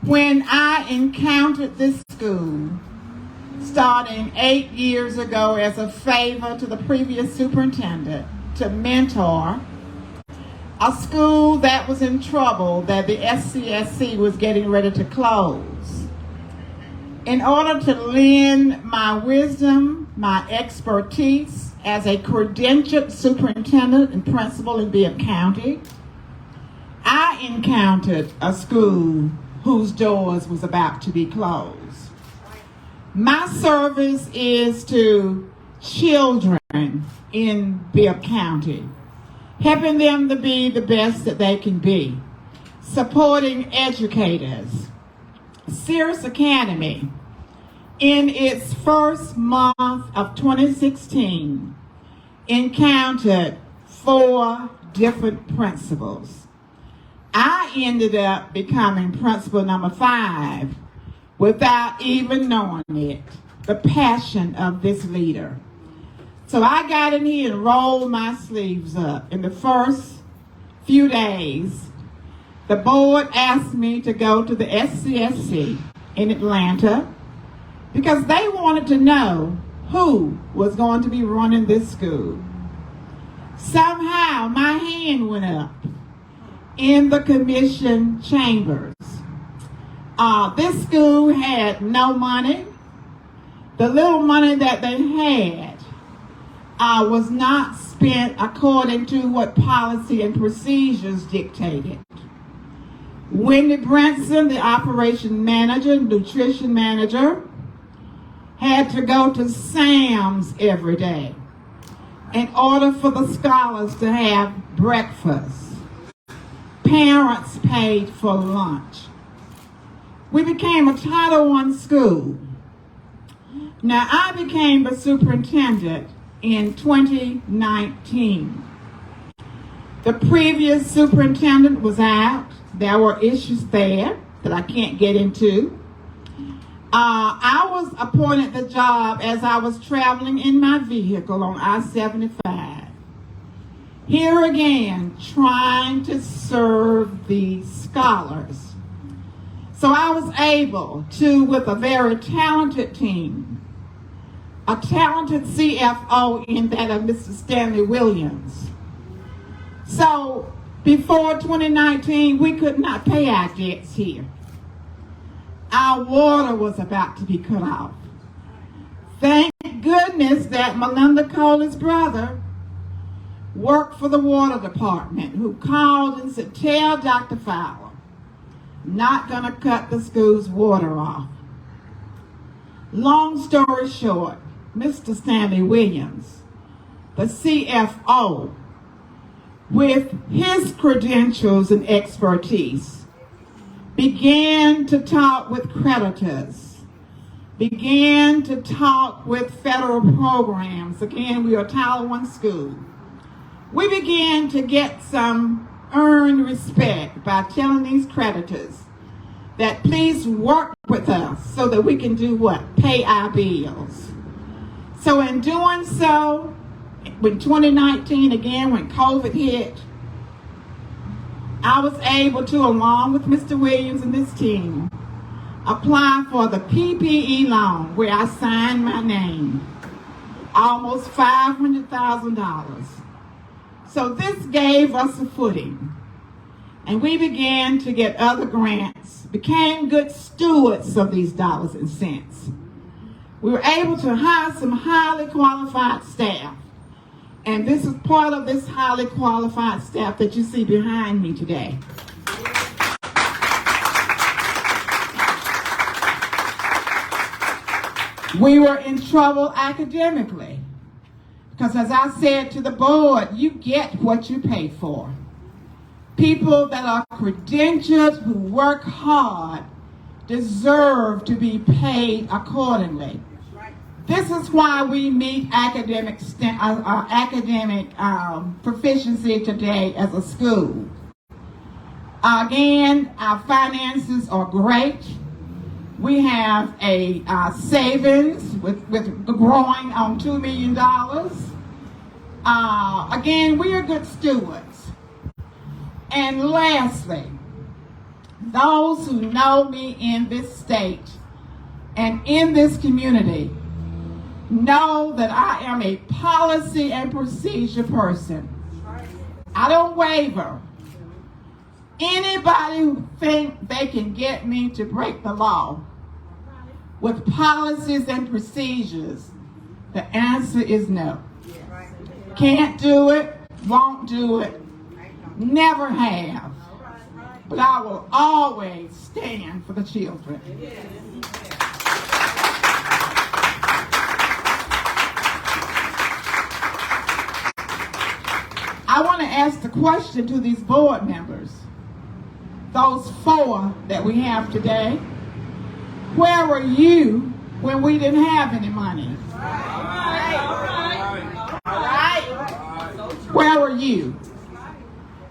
When I encountered this school, starting 8 years ago as a favor to the previous superintendent to mentor a school that was in trouble, that the SCSC was getting ready to close. In order to lend my wisdom, my expertise as a credentialed superintendent and principal in Bibb County, I encountered a school whose doors was about to be closed. My service is to children in Bibb County, helping them to be the best that they can be, supporting educators. Cirrus Academy, in its first month of 2016, encountered 4 different principals. I ended up becoming principal number 5 without even knowing it, the passion of this leader. So I got in here and rolled my sleeves up. In the first few days, the board asked me to go to the SCSC in Atlanta because they wanted to know who was going to be running this school. Somehow my hand went up in the commission chambers. This school had no money. The little money that they had was not spent according to what policy and procedures dictated. Wendy Branson, the operation manager, nutrition manager, had to go to Sam's every day in order for the scholars to have breakfast. Parents paid for lunch. We became a Title I school. Now, I became the superintendent in 2019. The previous superintendent was out. There were issues there that I can't get into. I was appointed the job as I was traveling in my vehicle on I-75. Here again, trying to serve the scholars. So I was able to, with a very talented team, a talented CFO in that of Mr. Stanley Williams. So before 2019, we could not pay our debts here. Our water was about to be cut off. Thank goodness that Melinda Coley's brother worked for the water department, who called and said, tell Dr. Fowler, not going to cut the school's water off. Long story short, Mr. Stanley Williams, the CFO, with his credentials and expertise, began to talk with creditors, began to talk with federal programs. Again, we are a Title I school. We began to get some earned respect by telling these creditors that please work with us so that we can do what? Pay our bills. So in doing so, in 2019, again, when COVID hit, I was able to, along with Mr. Williams and this team, apply for the PPE loan where I signed my name, almost $500,000. So this gave us a footing, and we began to get other grants, became good stewards of these dollars and cents. We were able to hire some highly qualified staff, and this is part of this highly qualified staff that you see behind me today. We were in trouble academically. Because as I said to the board, you get what you pay for. People that are credentialed, who work hard, deserve to be paid accordingly. This is why we meet academic proficiency today as a school. Again, our finances are great. We have a savings with growing on $2 million. Again, we are good stewards. And lastly, those who know me in this state and in this community know that I am a policy and procedure person. I don't waver. Anybody who think they can get me to break the law with policies and procedures, the answer is no. Can't do it, won't do it, never have. But I will always stand for the children. I want to ask the question to these board members, those 4 that we have today. Where were you when we didn't have any money? All right. Where were you?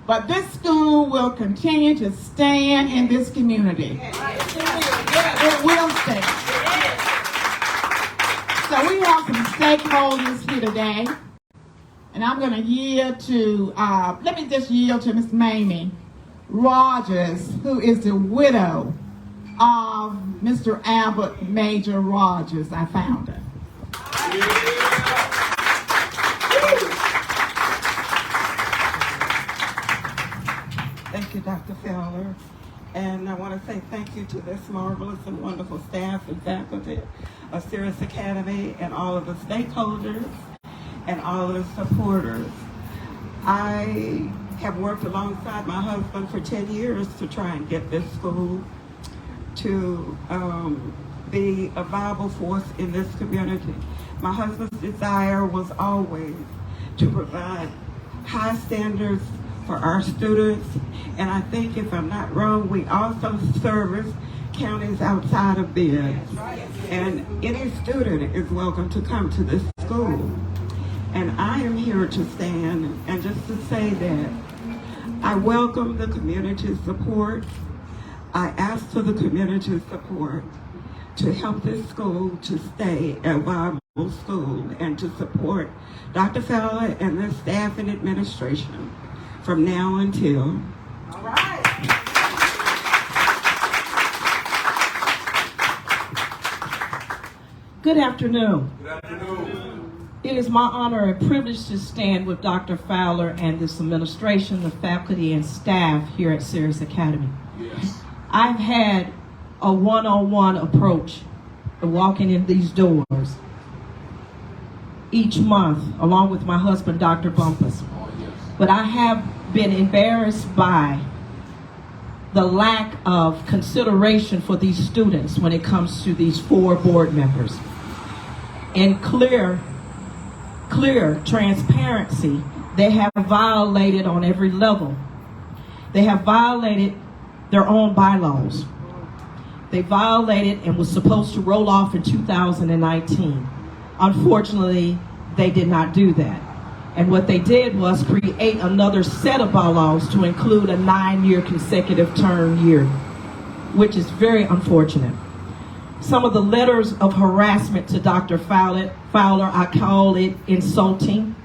But this school will continue to stand in this community. It will stand. So we have some stakeholders here today. And I'm going to yield to, let me just yield to Miss Mamie Rogers, who is the widow of Mr. Albert Major Rogers, our founder. Thank you, Dr. Fowler. And I want to say thank you to this marvelous and wonderful staff and faculty of Cirrus Academy and all of the stakeholders and all of the supporters. I have worked alongside my husband for 10 years to try and get this school to be a viable force in this community. My husband's desire was always to provide high standards for our students, and I think, if I'm not wrong, we also service counties outside of Bend. And any student is welcome to come to this school. And I am here to stand and just to say that I welcome the community's support. I ask for the community's support to help this school to stay a viable school and to support Dr. Fowler and the staff and administration from now until. All right. Good afternoon. Good afternoon. It is my honor and privilege to stand with Dr. Fowler and this administration, the faculty and staff here at Cirrus Academy. Yes. I've had a one-on-one approach to walking in these doors each month, along with my husband, Dr. Bumpus. Oh, yes. But I have been embarrassed by the lack of consideration for these students when it comes to these 4 board members. And clear transparency, they have violated on every level. They have violated their own bylaws. They violated and was supposed to roll off in 2019. Unfortunately, they did not do that. And what they did was create another set of bylaws to include a 9-year consecutive term year, which is very unfortunate. Some of the letters of harassment to Dr. Fowler, I call it insulting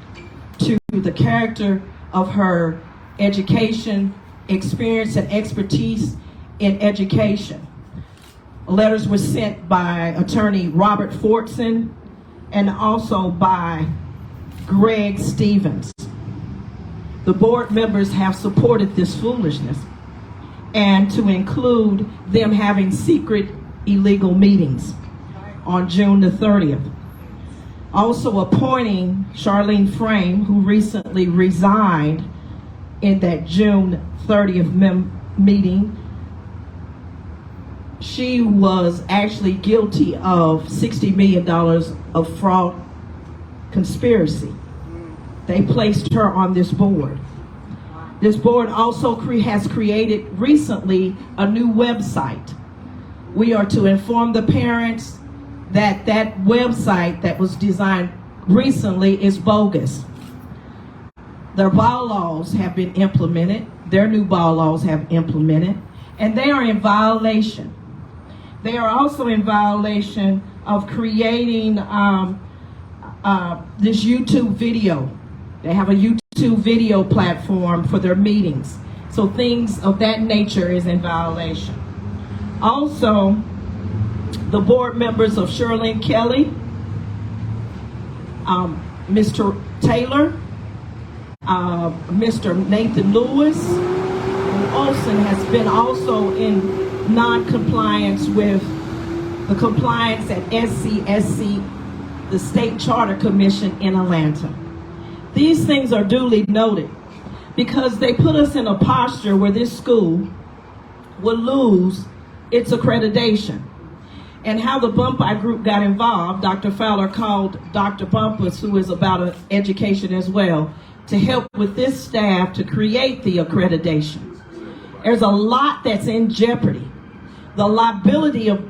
to the character of her education, experience, and expertise in education. Letters were sent by attorney Robert Fortson and also by Greg Stevens. The board members have supported this foolishness, and to include them having secret illegal meetings on June the 30th. Also appointing Charlene Frame, who recently resigned in that June 30th meeting. She was actually guilty of $60 million of fraud conspiracy. They placed her on this board. This board also has created recently a new website. We are to inform the parents that that website that was designed recently is bogus. Their bylaws have been implemented. Their new bylaws have implemented, and they are in violation. They are also in violation of creating this YouTube video. They have a YouTube video platform for their meetings. So things of that nature is in violation. Also, the board members of Sherlyn Kelly, Mr. Taylor, Mr. Nathan Lewis, and Olson has been also in non-compliance with the compliance at SCSC, the State Charter Commission in Atlanta. These things are duly noted because they put us in a posture where this school will lose its accreditation. And how the Bumpy group got involved, Dr. Fowler called Dr. Bumpus, who is about education as well, to help with this staff to create the accreditation. There's a lot that's in jeopardy. The liability of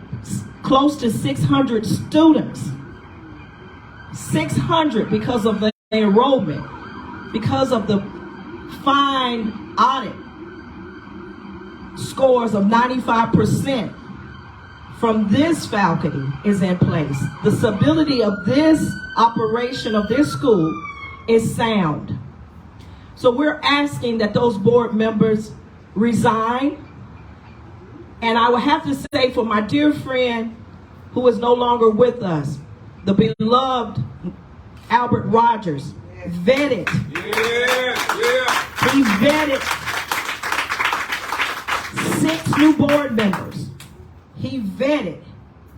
close to 600 students, 600 because of the enrollment, because of the fine audit scores of 95% from this faculty is in place. The stability of this operation of this school is sound. So we're asking that those board members resign. And I would have to say, for my dear friend who is no longer with us, the beloved Albert Rogers, vetted. He vetted 6 new board members. He vetted.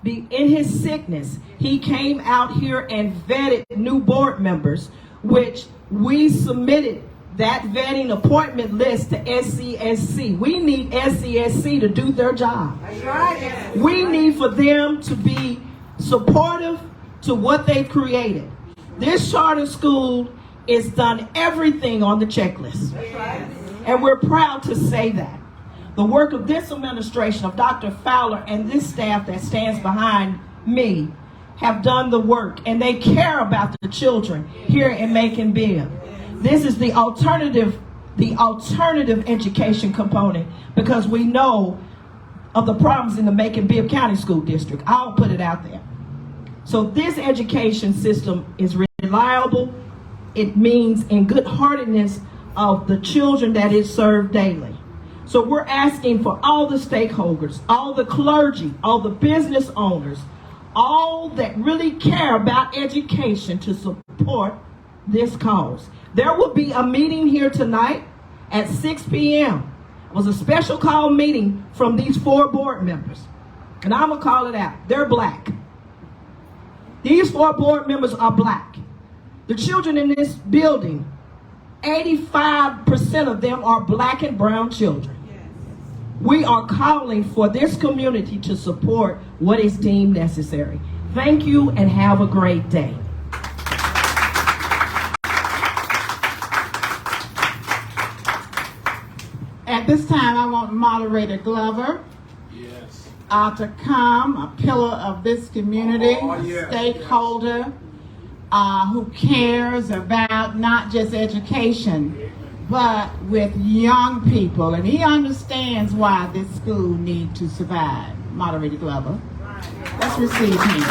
In his sickness, he came out here and vetted new board members, which we submitted that vetting appointment list to SCSC. We need SCSC to do their job. That's right. We need for them to be supportive to what they've created. This charter school is done everything on the checklist. That's right. And we're proud to say that. The work of this administration, of Dr. Fowler and this staff that stands behind me, have done the work, and they care about the children here in Macon Bibb. This is the alternative education component, because we know of the problems in the Macon Bibb County School District. I'll put it out there. So this education system is reliable. It means in good heartedness of the children that it serves daily. So we're asking for all the stakeholders, all the clergy, all the business owners, all that really care about education to support this cause. There will be a meeting here tonight at 6 p.m. It was a special call meeting from these 4 board members. And I'm going to call it out. They're black. These 4 board members are black. The children in this building, 85% of them are black and brown children. We are calling for this community to support what is deemed necessary. Thank you and have a great day. At this time, I want Moderator Glover to come, a pillar of this community, stakeholder who cares about not just education, but with young people, and he understands why this school needs to survive. Moderator Glover, let's receive him.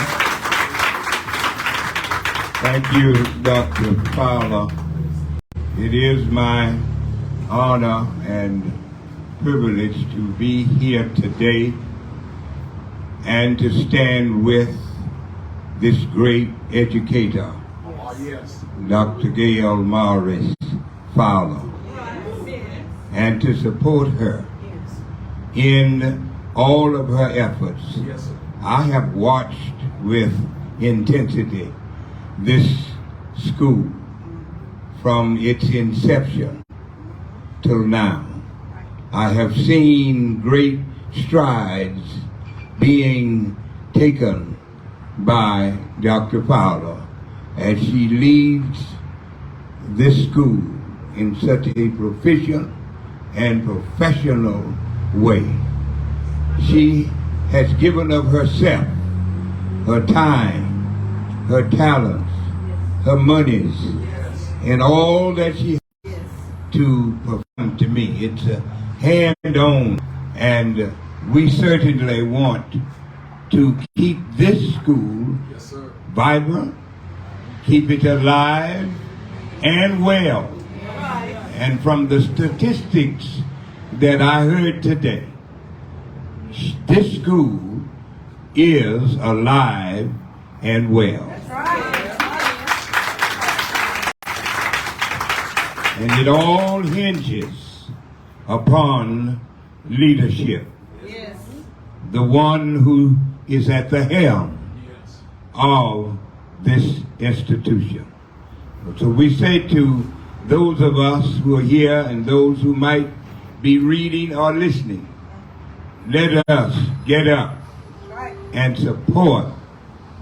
Thank you, Dr. Fowler. It is my honor and privilege to be here today and to stand with this great educator, Dr. Gail Morris Fowler, and to support her in all of her efforts. I have watched with intensity this school from its inception till now. I have seen great strides being taken by Dr. Fowler as she leads this school in such a proficient and professional way. She has given of herself, her time, her talents, her monies, and all that she has to perform to me. It's a hand-on, and we certainly want to keep this school vibrant, keep it alive and well. And from the statistics that I heard today. This school is alive and well. And it all hinges upon leadership. Yes. The one who is at the helm of this institution. So we say to those of us who are here and those who might be reading or listening, let us get up and support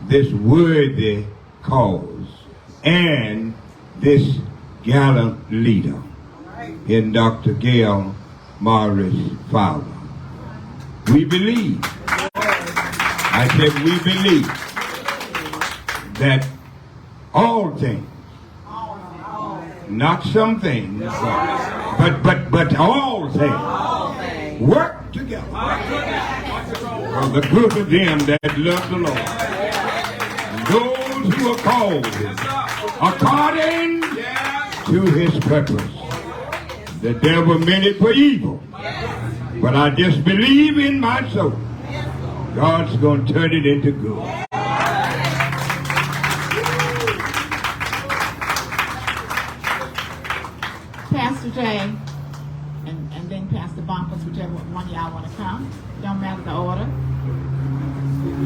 this worthy cause and this gallant leader in Dr. Gail Morris Fowler. We believe, I said we believe, that all things, not some things, but all things work together for the good of them that love the Lord. And those who are called according to his purpose. The devil meant it for evil, but I just believe in my soul God's going to turn it into good. Pastor Jay, and then Pastor Bumpers, whichever one of y'all want to come. Don't matter the order.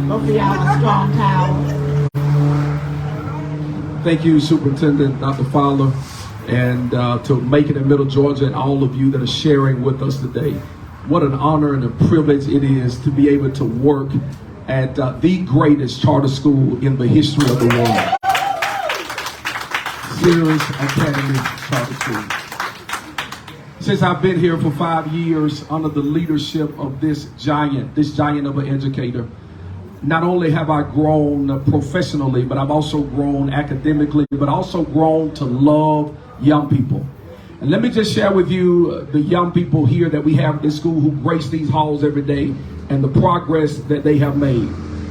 Both of y'all are strong towers. Thank you, Superintendent Dr. Fowler, and to Macon and Middle Georgia, and all of you that are sharing with us today. What an honor and a privilege it is to be able to work at the greatest charter school in the history of the world. Cirrus Academy Charter School. Since I've been here for 5 years under the leadership of this giant of an educator, not only have I grown professionally, but I've also grown academically, but also grown to love young people. And let me just share with you the young people here that we have in school who grace these halls every day and the progress that they have made.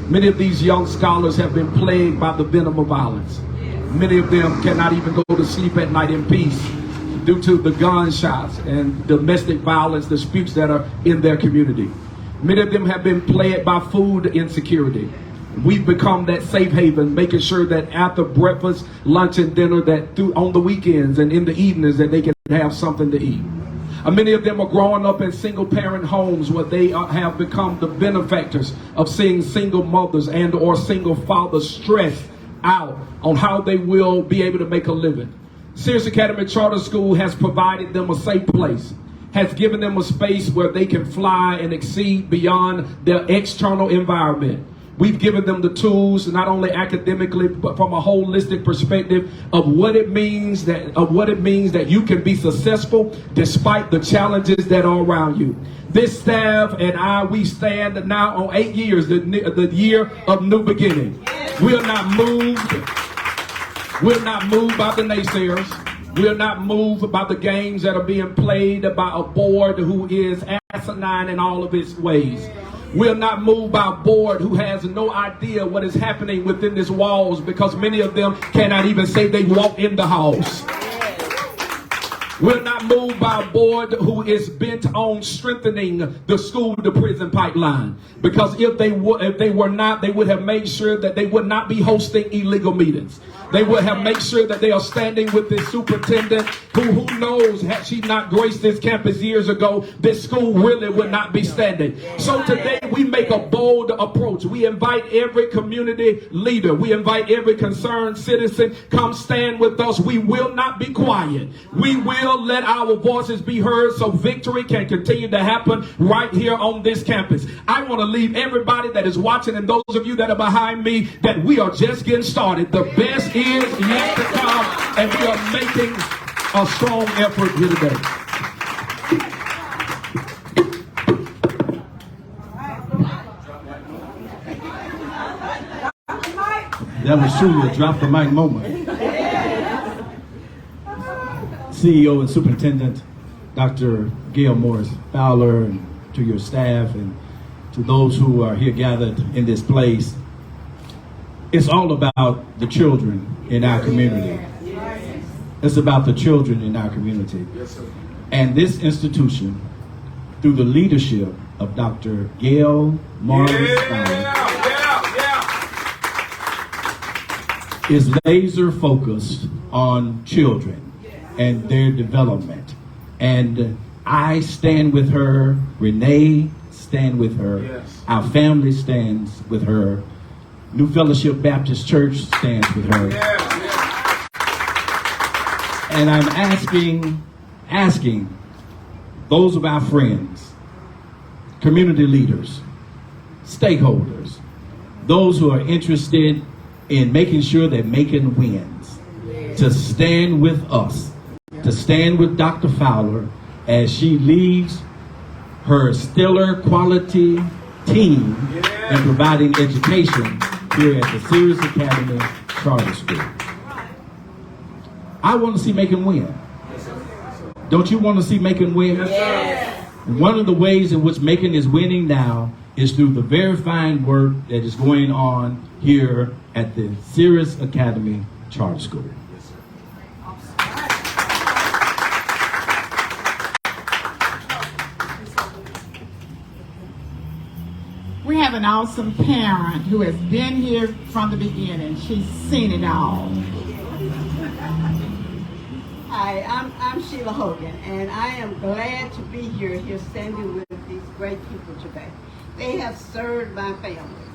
Many of these young scholars have been plagued by the venom of violence. Many of them cannot even go to sleep at night in peace due to the gunshots and domestic violence disputes that are in their community. Many of them have been plagued by food insecurity. We've become that safe haven, making sure that after breakfast, lunch, and dinner, that on the weekends and in the evenings, that they can have something to eat. Many of them are growing up in single-parent homes where they have become the benefactors of seeing single mothers and or single fathers stressed out on how they will be able to make a living. Cirrus Academy Charter School has provided them a safe place, has given them a space where they can fly and exceed beyond their external environment. We've given them the tools, not only academically, but from a holistic perspective of what it means that you can be successful despite the challenges that are around you. This staff and we stand now on 8 years, the year of new beginning. We're not moved. We're not moved by the naysayers. We're not moved by the games that are being played by a board who is asinine in all of its ways. We're not moved by a board who has no idea what is happening within these walls, because many of them cannot even say they walk in the halls. We're not moved by a board who is bent on strengthening the school to prison pipeline, because if they were not, they would have made sure that they would not be hosting illegal meetings. They would have made sure that they are standing with this superintendent who knows, had she not graced this campus years ago, this school really would not be standing. So today we make a bold approach. We invite every community leader. We invite every concerned citizen, come stand with us. We will not be quiet. We will let our voices be heard so victory can continue to happen right here on this campus. I want to leave everybody that is watching and those of you that are behind me that we are just getting started. The best is yet to come, and we are making a strong effort here today. That was truly a drop the mic moment. CEO and Superintendent Dr. Gail Morris Fowler, and to your staff and to those who are here gathered in this place. It's all about the children in our community. It's about the children in our community. And this institution through the leadership of Dr. Gail Morris Fowler, is laser focused on children and their development. And I stand with her, Renee stand with her, our family stands with her, New Fellowship Baptist Church stands with her. And I'm asking those of our friends, community leaders, stakeholders, those who are interested in making sure that Macon wins, to stand with us, to stand with Dr. Fowler as she leads her stellar quality team in providing education here at the Cirrus Academy Charter School. I want to see Macon win. Don't you want to see Macon win? Yes. One of the ways in which Macon is winning now is through the very fine work that is going on here at the Cirrus Academy Charter School. We have an awesome parent who has been here from the beginning. She's seen it all. Hi, I'm Sheila Hogan, and I am glad to be here standing with these great people today. They have served my family.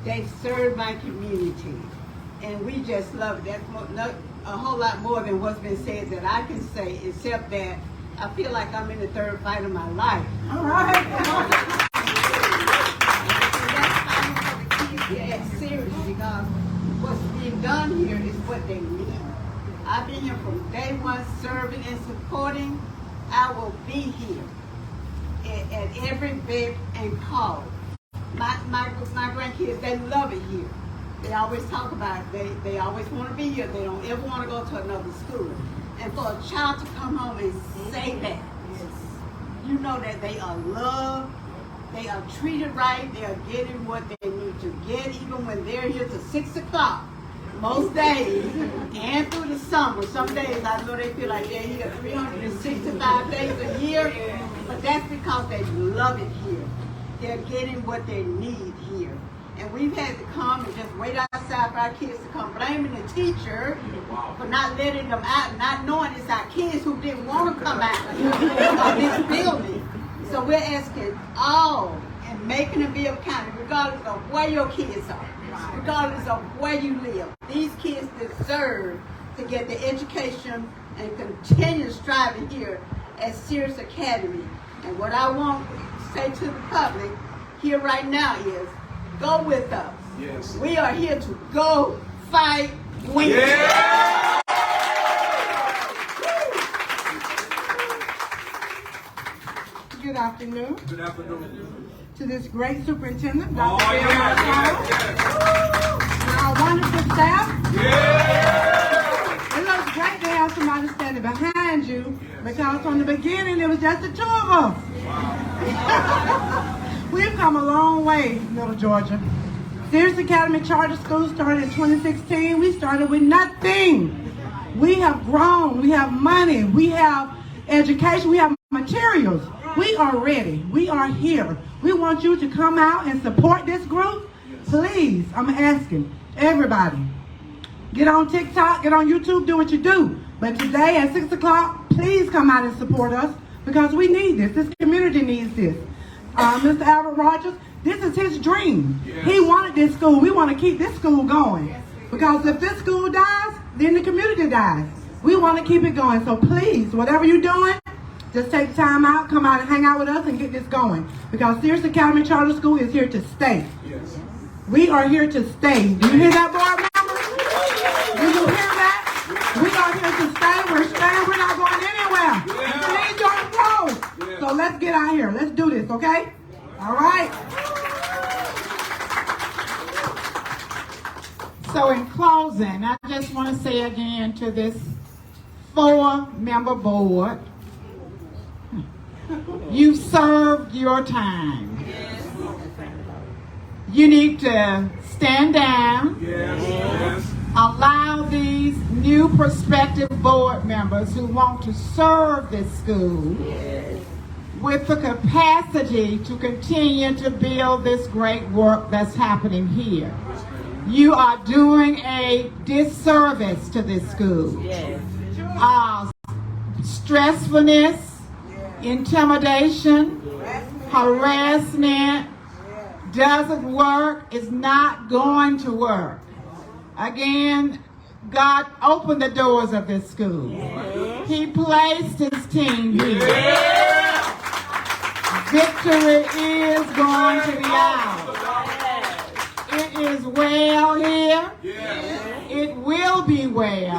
They've served my community, and we just love it. That's a whole lot more than what's been said that I can say, except that I feel like I'm in the third fight of my life. All right. At Cirrus, because what's being done here is what they need. I've been here from day one serving and supporting. I will be here at every beck and call. My grandkids, they love it here. They always talk about it. They always want to be here. They don't ever want to go to another school. And for a child to come home and say that, you know that they are loved. They are treated right. They are getting what they need to get, even when they're here till 6 o'clock. Most days, and through the summer. Some days I know they feel like they're here 365 days a year, but that's because they love it here. They're getting what they need here. And we've had to come and just wait outside for our kids to come, blaming the teacher for not letting them out, not knowing it's our kids who didn't want to come out of this building. So we're asking all and making a Bill County, regardless of where your kids are, regardless of where you live. These kids deserve to get the education and continue striving here at Cirrus Academy. And what I want to say to the public here right now is, go with us. Yes. We are here to go, fight, win. Yeah. Good afternoon. Good afternoon. To this great superintendent, Dr. Gail, and our wonderful staff. Yeah. It looks great to have somebody standing behind you, because from the beginning it was just the two of us. Wow. We've come a long way, Middle Georgia. Cirrus Academy Charter School started in 2016. We started with nothing. We have grown. We have money. We have education. We have materials. We are ready. We are here. We want you to come out and support this group. Please, I'm asking everybody, get on TikTok, get on YouTube, do what you do. But today at 6 o'clock, please come out and support us, because we need this. This community needs this. Mr. Albert Rogers, this is his dream. Yes. He wanted this school. We want to keep this school going. Because if this school dies, then the community dies. We want to keep it going. So please, whatever you're doing, just take time out, come out and hang out with us and get this going. Because Cirrus Academy Charter School is here to stay. Yes. We are here to stay. Do you hear that, board members? Do you hear that? We are here to stay. We're staying. We're not going anywhere. Change your approach. So let's get out here. Let's do this, okay? All right. So in closing, I just want to say again to this 4-member board, you served your time. You need to stand down. Allow these new prospective board members who want to serve this school with the capacity to continue to build this great work that's happening here. You are doing a disservice to this school. Yes. Stressfulness, intimidation, harassment doesn't work, is not going to work. Again, God opened the doors of this school. He placed his team here. Victory is going to be ours. It is well here. It will be well.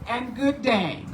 And good day.